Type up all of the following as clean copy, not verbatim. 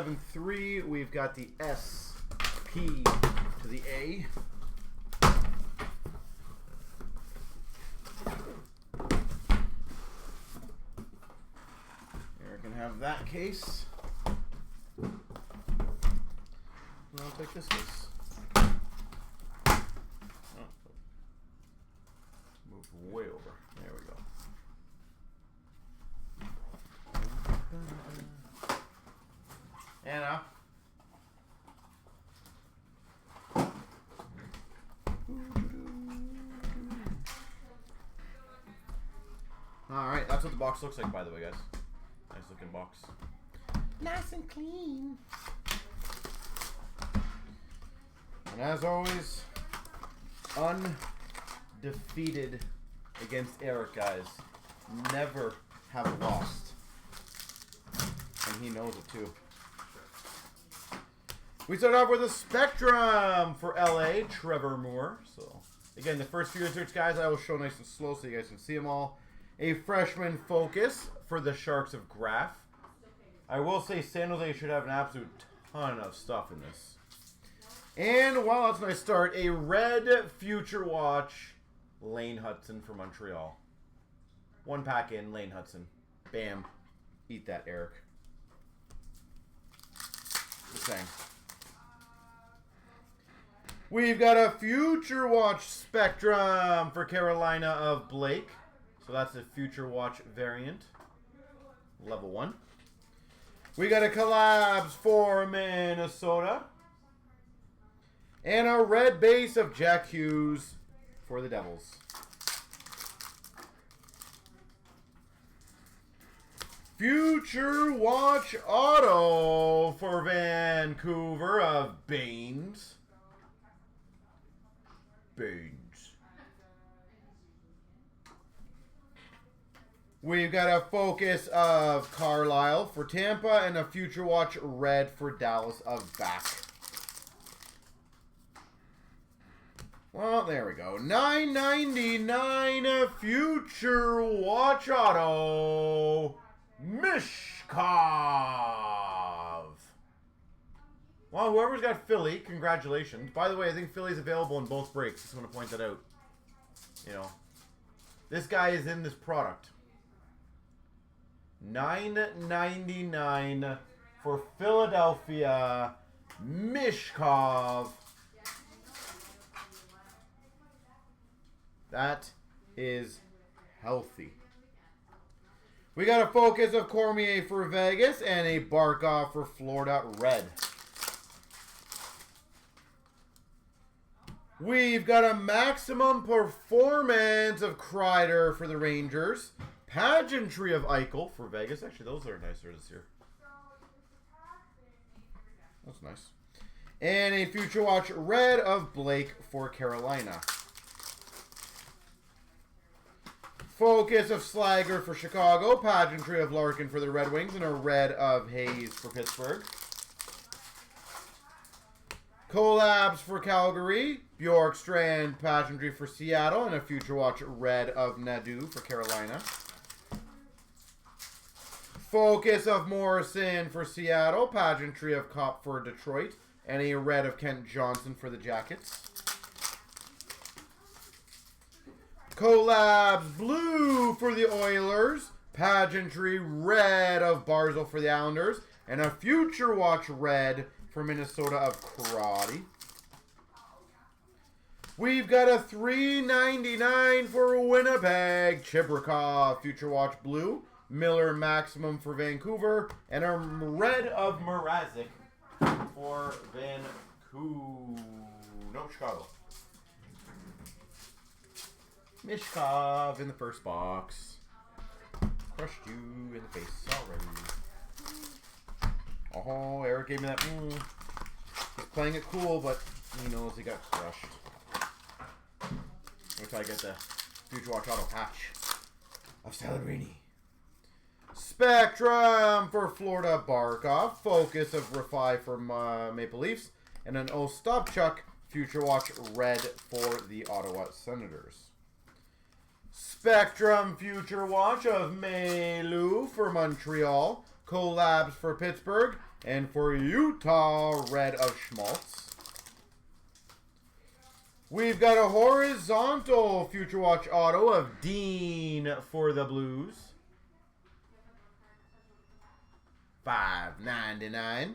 7-3. We've got the S, P to the A. Eric can have that case. And I'll take this case. Oh. Move way over. There we go. Anna. Alright, that's what the box looks like, by the way, guys. Nice looking box. Nice and clean. And as always, undefeated against Eric, guys. Never have lost. And he knows it too. We start off with a Spectrum for LA, Trevor Moore. So, again, the first few inserts, guys, I will show nice and slow so you guys can see them all. A freshman focus for the Sharks of Graf. I will say San Jose should have an absolute ton of stuff in this. And while that's a nice start, a red Future Watch, Lane Hudson for Montreal. One pack in, Lane Hudson. Bam. Eat that, Eric. Just saying. We've got a Future Watch Spectrum for Carolina of Blake. So that's a Future Watch variant. Level 1. We got a Collabs for Minnesota. And a red base of Jack Hughes for the Devils. Future Watch Auto for Vancouver of Baines. We've got a focus of Carlisle for Tampa and a Future Watch red for Dallas of Back. Well, there we go. $9.99 Future Watch Auto, Mishkov. Well, whoever's got Philly, congratulations. By the way, I think Philly's available in both breaks. Just want to point that out. You know, this guy is in this product. $9.99 for Philadelphia, Mishkov. That is healthy. We got a focus of Cormier for Vegas and a Barkov for Florida red. We've got a maximum performance of Kreider for the Rangers. Pageantry of Eichel for Vegas. Actually, those are nicer this year. That's nice. And a Future Watch red of Blake for Carolina. Focus of Slager for Chicago. Pageantry of Larkin for the Red Wings. And a red of Hayes for Pittsburgh. Collabs for Calgary. Bjorkstrand Pageantry for Seattle. And a Future Watch red of Nadeau for Carolina. Focus of Morrison for Seattle. Pageantry of Kopp for Detroit. And a red of Kent Johnson for the Jackets. Collabs blue for the Oilers. Pageantry red of Barzal for the Islanders. And a Future Watch red for Minnesota of Karate. We've got a $3.99 for Winnipeg. Chibrikov Future Watch blue. Miller maximum for Vancouver. And a red of Mrazek for Vancouver. No, Chicago. Mishkov in the first box. Crushed you in the face already. Oh, Eric gave me that. He's playing it cool, but he knows he got crushed. Wait till I get the Future Watch Auto patch of Celebrini. Spectrum for Florida Barkov. Focus of Rafai for Maple Leafs. And an Ostapchuk Future Watch red for the Ottawa Senators. Spectrum Future Watch of Mailou for Montreal. Collabs for Pittsburgh. And for Utah, red of Schmaltz. We've got a horizontal Future Watch auto of Dean for the Blues. $5.99.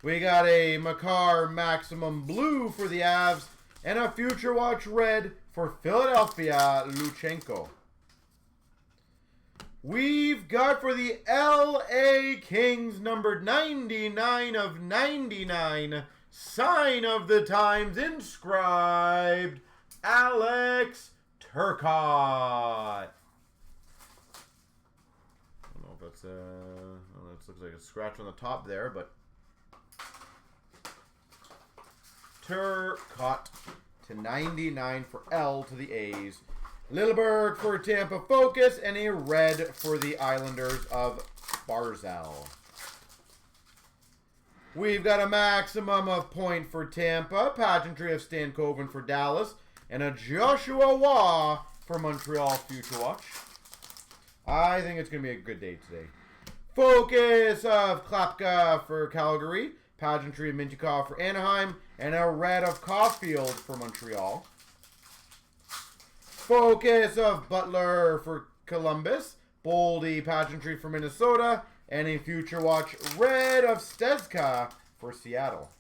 We got a Makar Maximum Blue for the Avs. And a Future Watch red for Philadelphia, Luchenko. We've got for the LA Kings, numbered 99 of 99, sign of the times, inscribed, Alex Turcotte. I don't know if that's, well, it looks like a scratch on the top there, but Turcotte to 99 for L to the A's. Lilleberg for Tampa Focus, and a red for the Islanders of Barzal. We've got a maximum of point for Tampa, pageantry of Stankoven for Dallas, and a Joshua Waugh for Montreal Future Watch. I think it's going to be a good day today. Focus of Klapka for Calgary, pageantry of Mintyukov for Anaheim, and a red of Caulfield for Montreal. Focus of Butler for Columbus, Boldy pageantry for Minnesota, and a Future Watch red of Stezka for Seattle.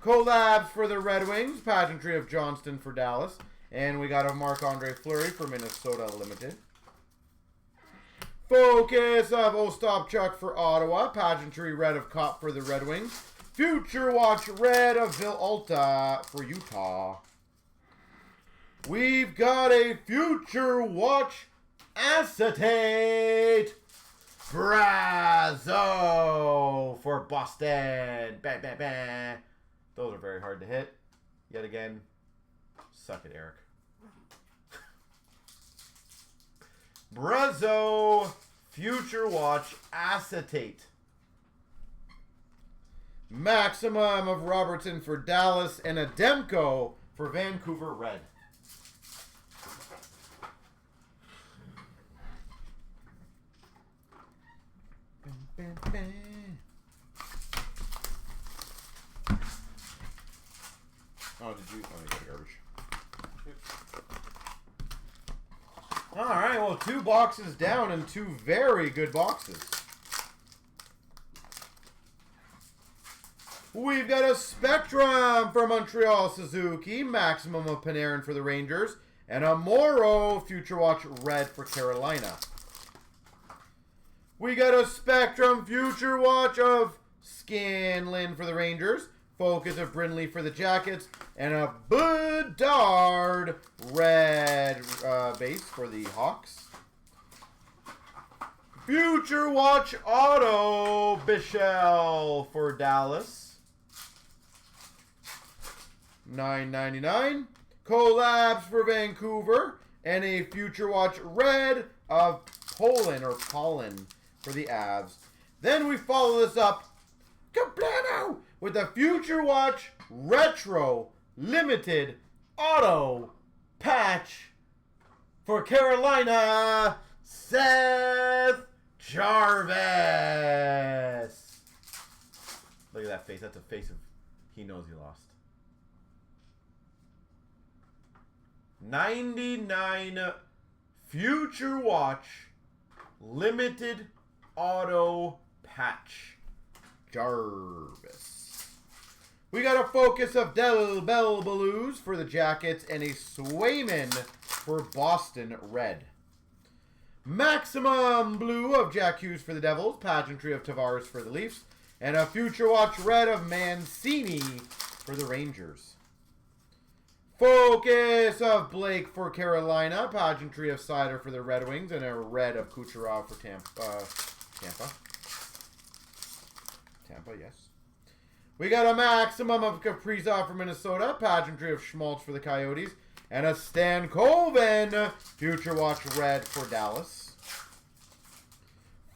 Collabs for the Red Wings, pageantry of Johnston for Dallas, and we got a Marc-Andre Fleury for Minnesota Limited. Focus of Ostapchuk for Ottawa, pageantry red of Kopp for the Red Wings. Future Watch red of Vil Alta for Utah. We've got a Future Watch acetate Brazo for Boston. Bang, bang, bang. Those are very hard to hit. Yet again, suck it, Eric. Brazo Future Watch acetate. Maximum of Robertson for Dallas, and a Demko for Vancouver red. Oh, did you? Oh, you got garbage. Alright, well, 2 boxes down and 2 very good boxes. We've got a Spectrum for Montreal Suzuki, maximum of Panarin for the Rangers, and a Morrow Future Watch red for Carolina. We got a Spectrum Future Watch of Scanlon for the Rangers, Focus of Brindley for the Jackets, and a Bedard red base for the Hawks. Future Watch Auto Bichelle for Dallas, $9.99. Collabs for Vancouver, and a Future Watch red of Polin for the Avs. Then we follow this up, kablamo, with the Future Watch Retro Limited Auto Patch for Carolina, Seth Jarvis. Look at that face. That's a face of he knows he lost. 99 Future Watch Limited Auto Patch Jarvis. We got a Focus of Del Bell Blues for the Jackets, and a Swayman for Boston red. Maximum Blue of Jack Hughes for the Devils, pageantry of Tavares for the Leafs, and a Future Watch red of Mancini for the Rangers. Focus of Blake for Carolina, pageantry of Sider for the Red Wings, and a red of Kucherov for Tampa, yes. We got a maximum of Kaprizov for Minnesota, pageantry of Schmaltz for the Coyotes, and a Stankoven Future Watch red for Dallas.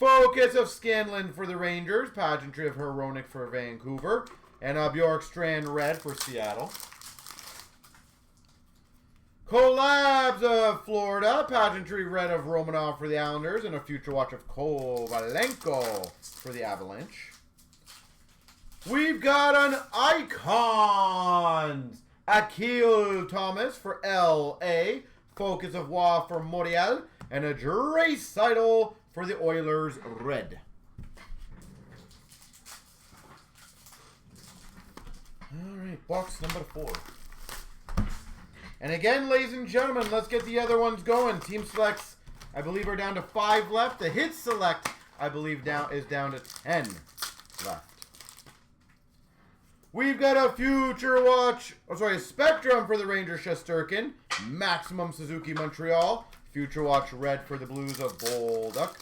Focus of Scanlon for the Rangers, pageantry of Hronek for Vancouver, and a Bjorkstrand red for Seattle. Collabs of Florida, pageantry red of Romanov for the Islanders, and a Future Watch of Kovalenko for the Avalanche. We've got an Icons. Akil Thomas for LA. Focus of Wa for Morial. And a Draisaitl for the Oilers red. Alright, box number 4. And again, ladies and gentlemen, let's get the other ones going. Team selects, I believe, are down to 5 left. The hit select, I believe, is down to 10 left. We've got a Future Watch, Spectrum for the Rangers, Shesterkin. Maximum Suzuki Montreal. Future Watch red for the Blues of Bolduc.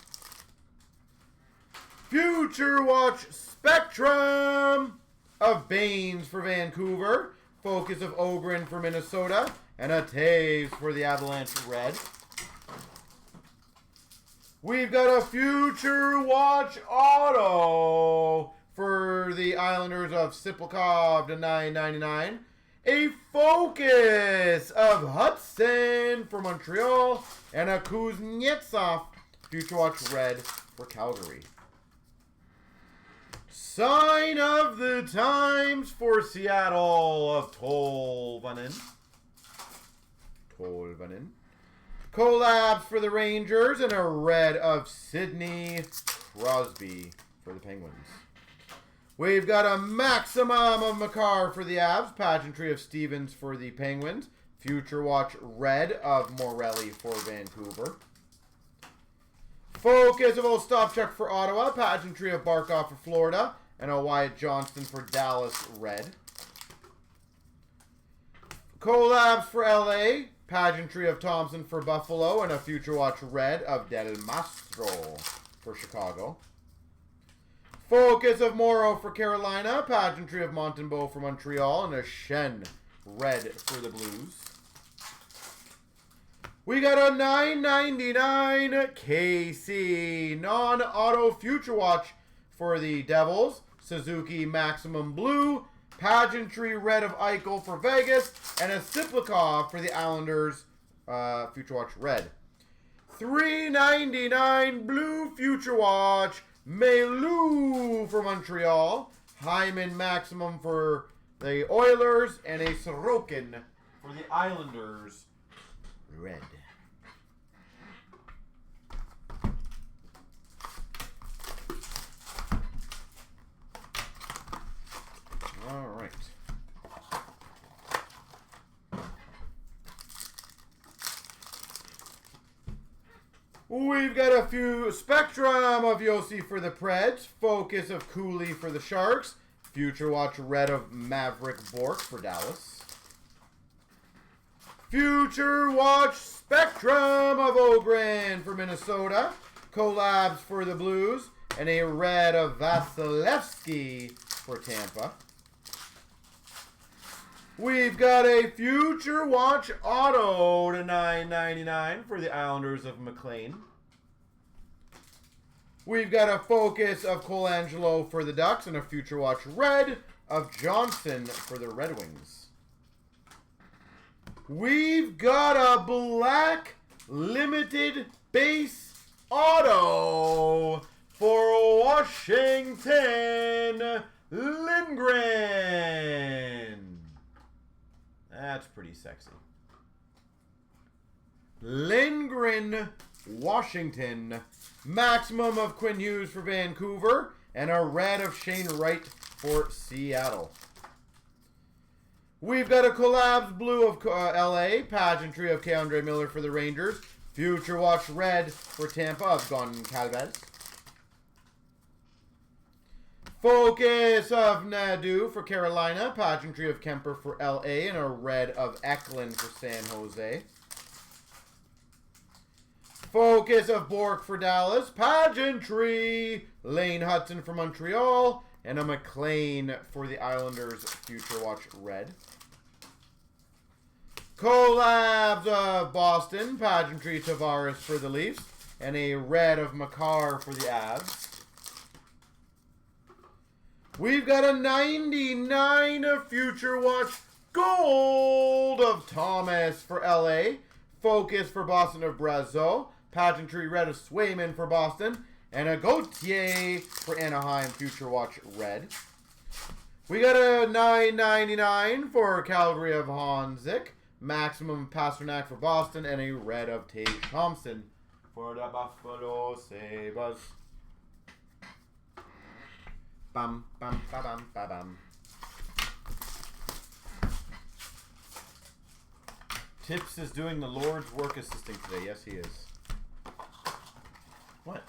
Future Watch Spectrum of Baines for Vancouver. Focus of Ogren for Minnesota. And a Taves for the Avalanche red. We've got a Future Watch Auto for the Islanders of Siplikov to 9.99. A Focus of Hudson for Montreal. And a Kuznetsov Future Watch red for Calgary. Sign of the Times for Seattle of Tolvanen. Collabs for the Rangers and a red of Sidney Crosby for the Penguins. We've got a Maximum of Makar for the Avs. Pageantry of Stevens for the Penguins. Future Watch red of Morelli for Vancouver. Focus of Ostapchuk for Ottawa. Pageantry of Barkov for Florida. And a Wyatt Johnston for Dallas red. Collabs for LA. Pageantry of Thompson for Buffalo. And a Future Watch red of Del Mastro for Chicago. Focus of Morrow for Carolina. Pageantry of Montembeault for Montreal. And a Shen red for the Blues. We got a $9.99 KC non-auto Future Watch for the Devils. Suzuki Maximum Blue. Pageantry red of Eichel for Vegas. And a Siplikov for the Islanders Future Watch red. $3.99 Blue Future Watch. Mailou for Montreal. Hyman Maximum for the Oilers. And a Sorokin for the Islanders red. All right. We've got a few Spectrum of Yossi for the Preds. Focus of Cooley for the Sharks. Future Watch red of Maverick Bork for Dallas. Future Watch Spectrum of Ogren for Minnesota. Collabs for the Blues. And a red of Vasilevsky for Tampa. We've got a Future Watch Auto to $9.99 for the Islanders of McLean. We've got a Focus of Colangelo for the Ducks and a Future Watch red of Johnson for the Red Wings. We've got a Black Limited Base Auto for Washington Lindgren. That's pretty sexy. Lindgren, Washington. Maximum of Quinn Hughes for Vancouver. And a red of Shane Wright for Seattle. We've got a Collabs Blue of LA. Pageantry of Keandre Miller for the Rangers. Future Watch red for Tampa of Goncalves. Focus of Nadu for Carolina. Pageantry of Kemper for LA. And a red of Eklund for San Jose. Focus of Bork for Dallas. Pageantry. Lane Hudson for Montreal. And a McLean for the Islanders. Future Watch red. Collabs of Boston. Pageantry Tavares for the Leafs. And a red of Makar for the Avs. We've got a 99 of Future Watch Gold of Thomas for LA. Focus for Boston of Brazeau. Pageantry red of Swayman for Boston. And a Gauthier for Anaheim Future Watch red. We got a $9.99 for Calgary of Honzik. Maximum Pasternak for Boston. And a red of Tage Thompson for the Buffalo Sabres. Bam, bam, ba bam, ba bam. Tips is doing the Lord's work assisting today. Yes, he is. What?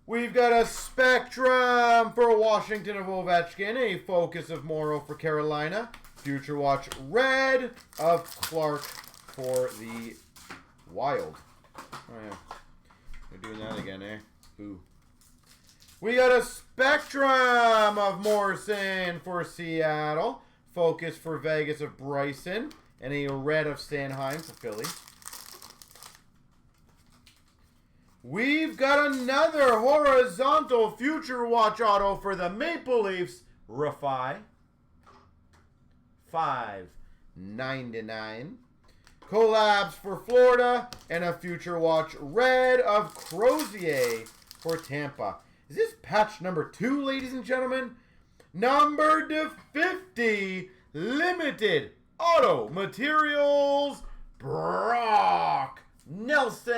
We've got a Spectrum for Washington of Ovechkin. A Focus of Morrow for Carolina. Future Watch red of Clark for the Wild. Oh, yeah. They're doing that again, eh? Boo. We got a Spectrum of Morrison for Seattle. Focus for Vegas of Bryson. And a red of Sanheim for Philly. We've got another horizontal Future Watch auto for the Maple Leafs. Rafai. $5.99. Collabs for Florida. And a Future Watch red of Crozier for Tampa. Is this patch number 2, ladies and gentlemen? Number to 50. Limited Auto Materials. Brock Nelson.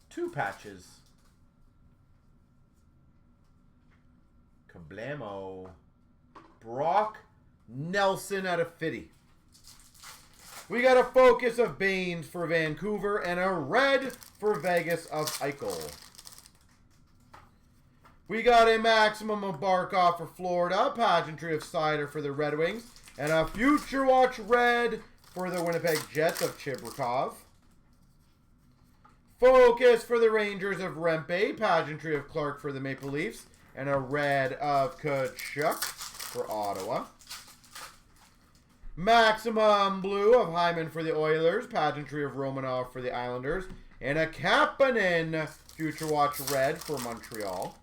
2 patches. Kablamo. Brock Nelson out of 50. We got a Focus of Baines for Vancouver and a red for Vegas of Eichel. We got a Maximum of Barkov for Florida, Pageantry of Cider for the Red Wings, and a Future Watch red for the Winnipeg Jets of Chibrikov. Focus for the Rangers of Rempe, Pageantry of Clark for the Maple Leafs, and a red of Kachuk for Ottawa. Maximum blue of Hyman for the Oilers, Pageantry of Romanov for the Islanders, and a Kapanen Future Watch red for Montreal.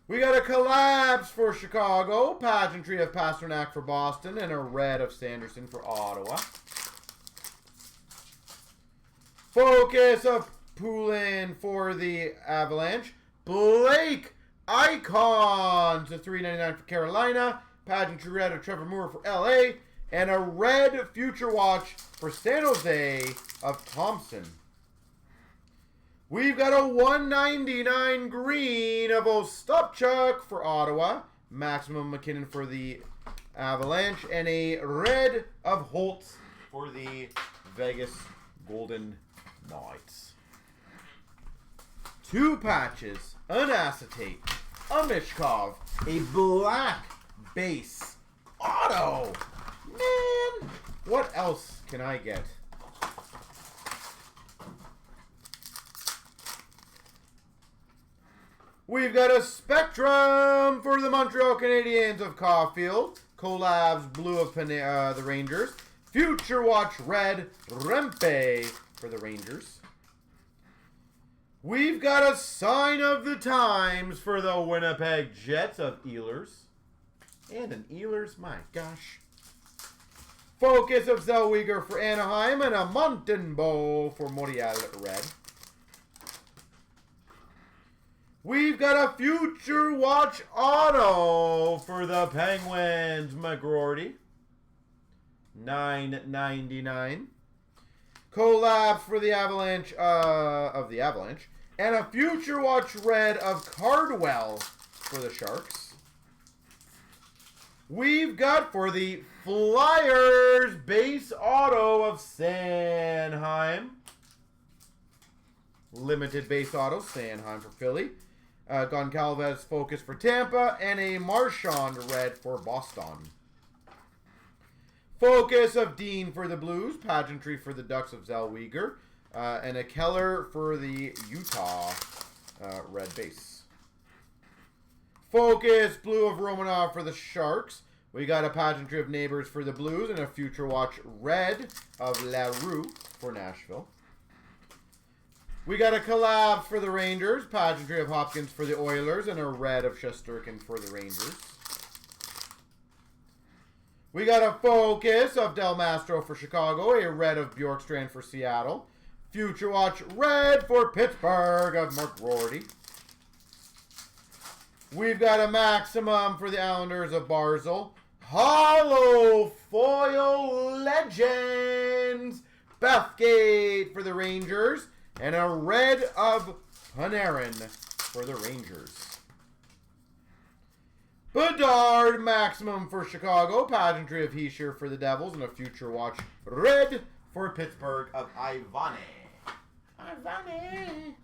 We got a Collabs for Chicago, Pageantry of Pasternak for Boston, and a red of Sanderson for Ottawa. Focus of Poulin for the Avalanche. Blake Icon to $3.99 for Carolina. Pageantry red of Trevor Moore for LA. And a red Future Watch for San Jose of Thompson. We've got a $1.99 green of Ostapchuk for Ottawa. Maximum McKinnon for the Avalanche. And a red of Holtz for the Vegas Golden Knights. 2 patches, an acetate, a Mishkov, a black base auto. Man, what else can I get? We've got a Spectrum for the Montreal Canadiens of Caulfield. Collabs blue of the Rangers. Future Watch red Rempe for the Rangers. We've got a Sign of the Times for the Winnipeg Jets of Ehlers. And an Ehlers, my gosh. Focus of Zellweger for Anaheim and a Montembeault for Montreal red. We've got a Future Watch auto for the Penguins, McGroarty. $9.99. Collabs for the Avalanche Avalanche. And a Future Watch red of Cardwell for the Sharks. We've got for the Flyers base auto of Sanheim. Limited base auto, Sanheim for Philly. Goncalves Focus for Tampa, and a Marchand red for Boston. Focus of Dean for the Blues, Pageantry for the Ducks of Zellweger, and a Keller for the Utah red base. Focus blue of Romanov for the Sharks. We got a Pageantry of Neighbors for the Blues, and a Future Watch red of LaRue for Nashville. We got a Collabs for the Rangers, Pageantry of Hopkins for the Oilers, and a red of Shesterkin for the Rangers. We got a Focus of Del Mastro for Chicago, a red of Bjorkstrand for Seattle. Future Watch red for Pittsburgh of Mark Rorty. We've got a maximum for the Islanders of Barzil. Hollow foil legends. Bethgate for the Rangers. And a red of Panarin for the Rangers. Bedard maximum for Chicago. Pageantry of Heischer for the Devils. And a Future Watch red for Pittsburgh of Ivane. Ivane.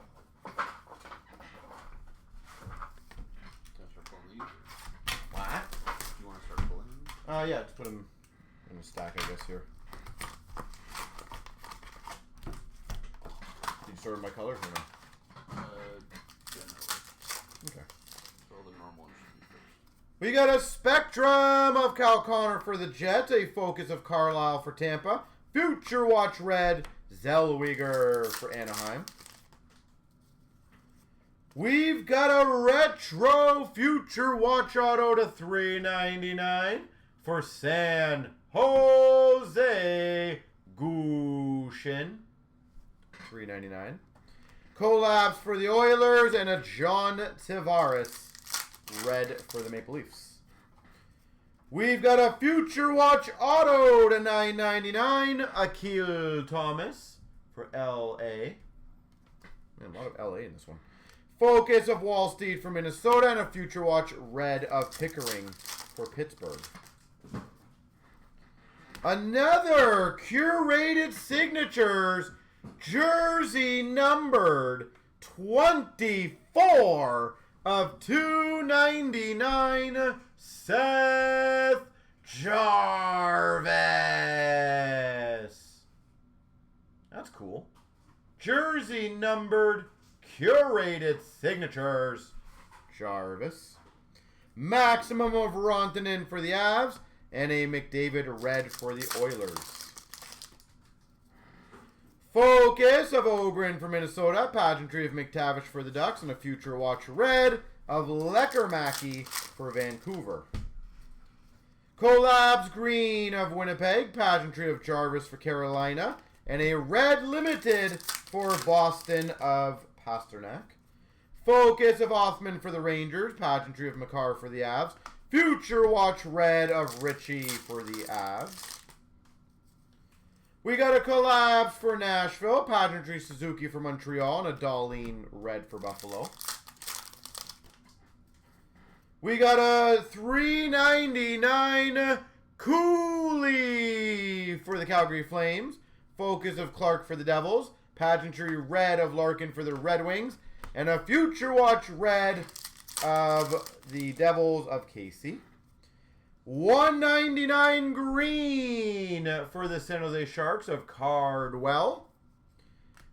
What? You want to start pulling? Yeah, just put them in a stack, I guess, here. Did you sort them by colors or no? Generally. Okay. So all the normal ones should be first. We got a Spectrum of Cal Connor for the Jets, a Focus of Carlisle for Tampa, Future Watch red, Zellweger for Anaheim. We've got a retro Future Watch auto to $3.99 for San Jose Gushin. $3.99. Collabs for the Oilers and a John Tavares red for the Maple Leafs. We've got a Future Watch auto to $9.99. Akil Thomas for LA. Man, a lot of LA in this one. Focus of Wallsteed for Minnesota and a Future Watch red of Pickering for Pittsburgh. Another curated signatures jersey numbered 24 of $2.99 Seth Jarvis. That's cool. Jersey numbered curated signatures Jarvis. Maximum of Rantanen for the Avs and a McDavid red for the Oilers. Focus of Ogren for Minnesota. Pageantry of McTavish for the Ducks. And a Future Watch red of Leckermacky for Vancouver. Collabs green of Winnipeg. Pageantry of Jarvis for Carolina. And a red limited for Boston of Pasternak. Focus of Othman for the Rangers. Pageantry of Makar for the Avs. Future Watch red of Ritchie for the Avs. We got a collabs for Nashville. Pageantry Suzuki for Montreal. And a Darlene red for Buffalo. We got a $3.99 Cooley for the Calgary Flames. Focus of Clark for the Devils. Pageantry red of Larkin for the Red Wings. And a Future Watch red of the Devils of Casey. $1.99 green for the San Jose Sharks of Cardwell.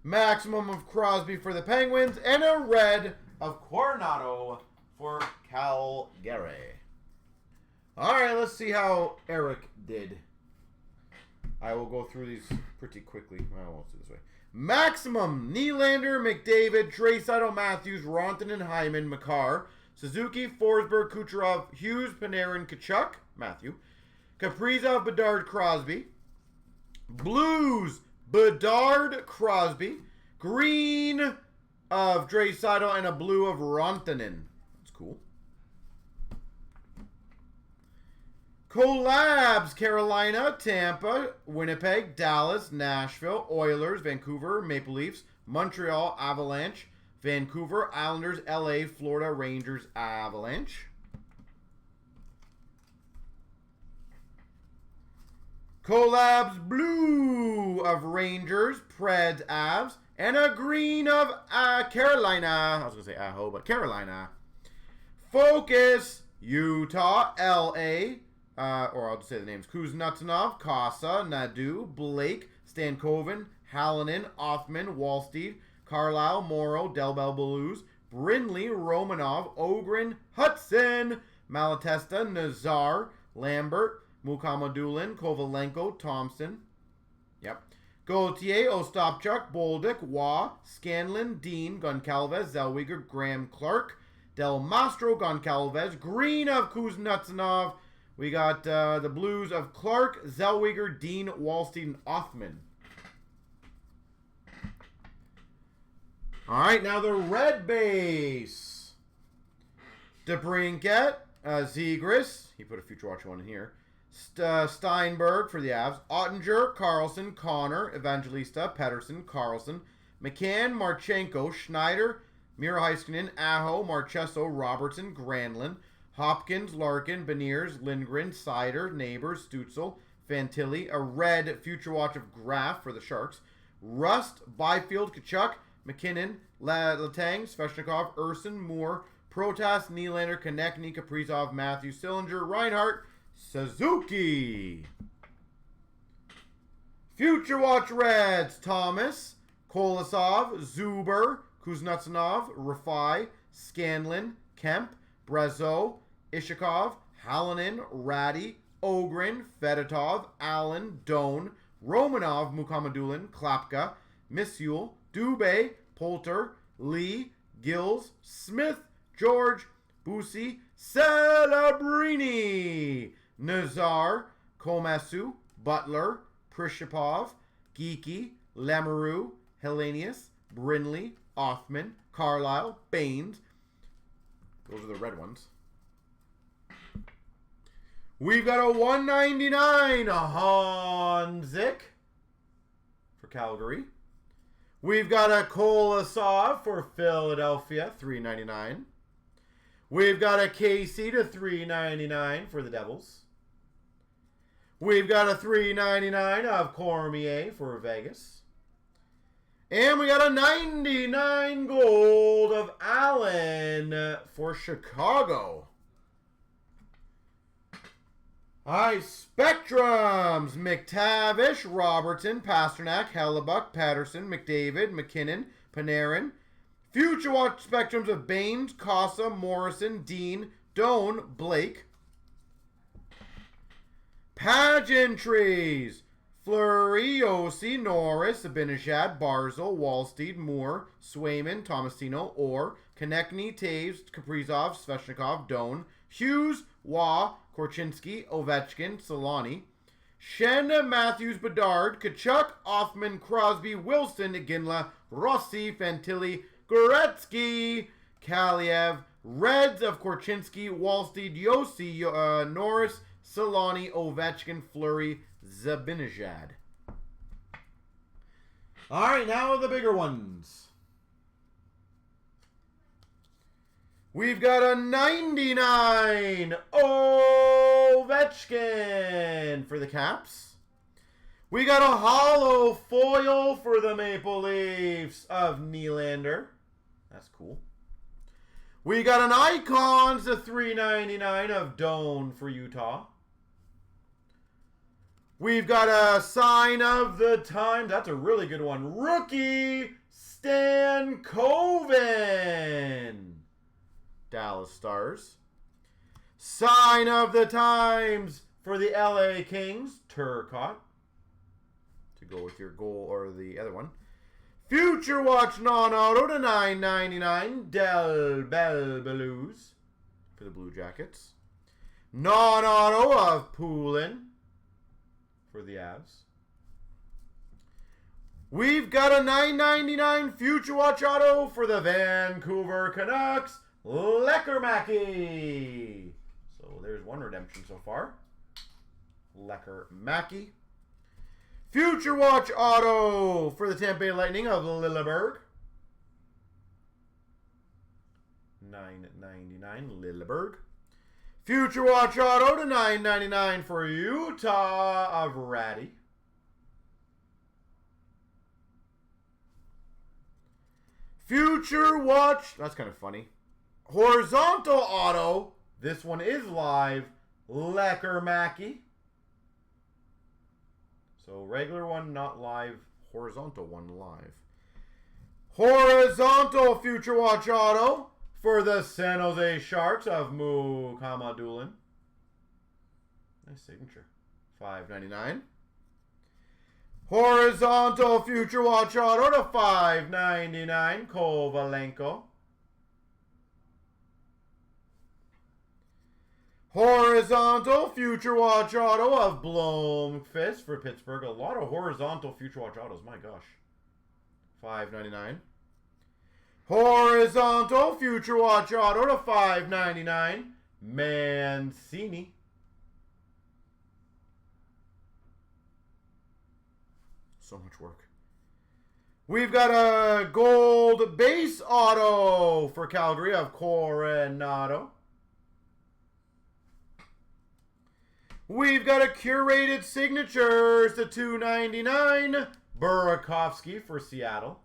Maximum of Crosby for the Penguins. And a red of Coronado for Calgary. Alright, let's see how Eric did. I will go through these pretty quickly. Well, I won't do it this way. Maximum, Nylander, McDavid, Draisaitl, Matthews, Rantanen, Hyman, Makar, Suzuki, Forsberg, Kucherov, Hughes, Panarin, Kachuk, Matthew, Kaprizov, Bedard, Crosby, Blues, Bedard, Crosby, green of Draisaitl, and a blue of Rantanen. That's cool. Collabs, Carolina, Tampa, Winnipeg, Dallas, Nashville, Oilers, Vancouver, Maple Leafs, Montreal, Avalanche, Vancouver, Islanders, LA, Florida, Rangers, Avalanche. Collabs, blue of Rangers, Preds, Avs, and a green of Carolina. I was going to say Aho, but Carolina. Focus, Utah, LA, or I'll just say the names. Kuznetsov, Casa, Nadu, Blake, Stankoven, Hallinan, Othman, Wallsteed, Carlisle, Morrow, Delbel Blues, Brindley, Romanov, Ogren, Hudson, Malatesta, Nazar, Lambert, Mukamadulin, Kovalenko, Thompson. Yep. Gauthier, Ostapchuk, Bolduc, Waugh, Scanlon, Dean, Goncalves, Zellweger, Graham Clark, Del Mastro, Goncalves, green of Kuznetsov. We got the blues of Clark, Zellweger, Dean, Wallsteed, and Othman. All right, now the red base. DeBrincat, Zegras. He put a Future Watch one in here. Steinberg for the Avs. Ottinger, Carlson, Connor, Evangelista, Pedersen, Carlson, McCann, Marchenko, Schneider, Mira Heiskanen, Aho, Marchesso, Robertson, Granlund, Hopkins, Larkin, Beniers, Lindgren, Sider, Neighbors, Stutzel, Fantilli, a red Future Watch of Graf for the Sharks, Rust, Byfield, Kachuk, McKinnon, Letang, Sveshnikov, Urson, Moore, Protas, Nylander, Konechny, Kaprizov, Matthew, Sillinger, Reinhardt, Suzuki. Future Watch Reds, Thomas, Kolosov, Zuber, Kuznetsov, Rafai, Scanlon, Kemp, Brazeau, Ishikov, Halonen, Ratty, Ogren, Fedotov, Allen, Doan, Romanov, Mukamadulin, Klapka, Missul, Dubé, Poulter, Lee, Gills, Smith, George, Busey, Celebrini, Nazar, Komasu, Butler, Prishapov, Geeky, Lamoureux, Hellenius, Brinley, Othman, Carlisle, Baines. Those are the red ones. We've got a 199 Honzik for Calgary. We've got a Kolosov for Philadelphia, $3.99. We've got a Casey to $3.99 for the Devils. We've got a $3.99 of Cormier for Vegas. And we got a 99 gold of Allen for Chicago. All right, Spectrums. McTavish, Robertson, Pasternak, Hellebuck, Patterson, McDavid, McKinnon, Panarin. Future Watch Spectrums of Baines, Casa, Morrison, Dean, Doan, Blake. Pageantries. Fleury, Yossi, Norris, Abinishad, Barzal, Wallsteed, Moore, Swayman, Tomasino, Orr, Konechny, Taves, Kaprizov, Sveshnikov, Doan, Hughes, Waugh, Korchinski, Ovechkin, Solani, Shen, Matthews, Bedard, Kachuk, Othman, Crosby, Wilson, Iginla, Rossi, Fantilli, Goretzky, Kaliev, Reds of Korchinski, Wallsteed, Yossi, Norris, Solani, Ovechkin, Fleury, Zabinajad. All right, now the bigger ones. We've got a 99 Ovechkin for the Caps. We got a hollow foil for the Maple Leafs of Nylander. That's cool. We got an Icons to $3.99 of Doan for Utah. We've got a Sign of the Times. That's a really good one. Rookie Stan Coven. Dallas Stars. Sign of the Times for the LA Kings. Turcotte. To go with your goal or the other one. Future Watch non-auto to $9.99. Del Belbelouz for the Blue Jackets. Non-auto of Poulin for the Avs. We've got a $9.99 Future Watch auto for the Vancouver Canucks. Leckermacky. So there's one redemption so far. Leckermacky. Future Watch auto for the Tampa Bay Lightning of Lilleberg. $9.99 Lilleberg. Future Watch auto to $9.99 for Utah of Ratty. Future Watch, that's kind of funny. Horizontal auto, this one is live, Leckermacky. So regular one not live, horizontal one live. Horizontal Future Watch auto for the San Jose Sharks of Mukamadulin. Nice signature. $5.99. Horizontal Future Watch auto to $5.99. Kovalenko. Horizontal Future Watch auto of Blomqvist for Pittsburgh. A lot of horizontal Future Watch autos. My gosh. $5.99. Horizontal Future Watch Auto to $5.99. Mancini. So much work. We've got a gold base auto for Calgary of Coronado. We've got a curated signatures to $2.99. Burakovsky for Seattle.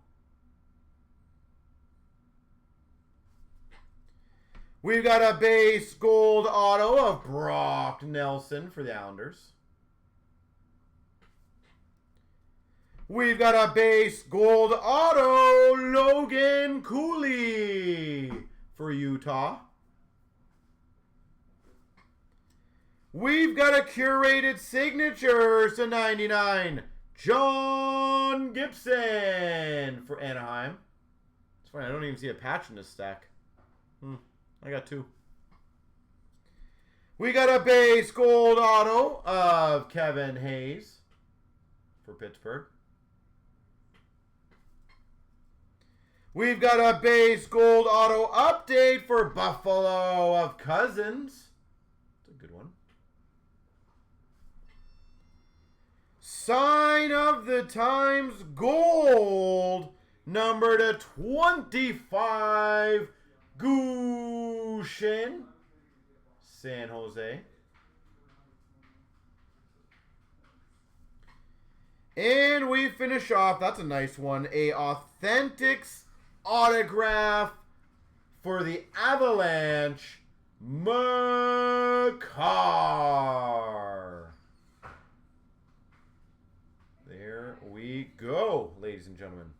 We've got a base gold auto of Brock Nelson for the Islanders. We've got a base gold auto Logan Cooley for Utah. We've got a curated signatures to $99. John Gibson for Anaheim. It's funny, I don't even see a patch in this stack. I got two. We got a base gold auto of Kevin Hayes for Pittsburgh. We've got a base gold auto update for Buffalo of Cousins. That's a good one. Sign of the Times gold number to 25. Gushin, San Jose. And we finish off, that's a nice one, a Authentics autograph for the Avalanche, Makar. There we go, ladies and gentlemen.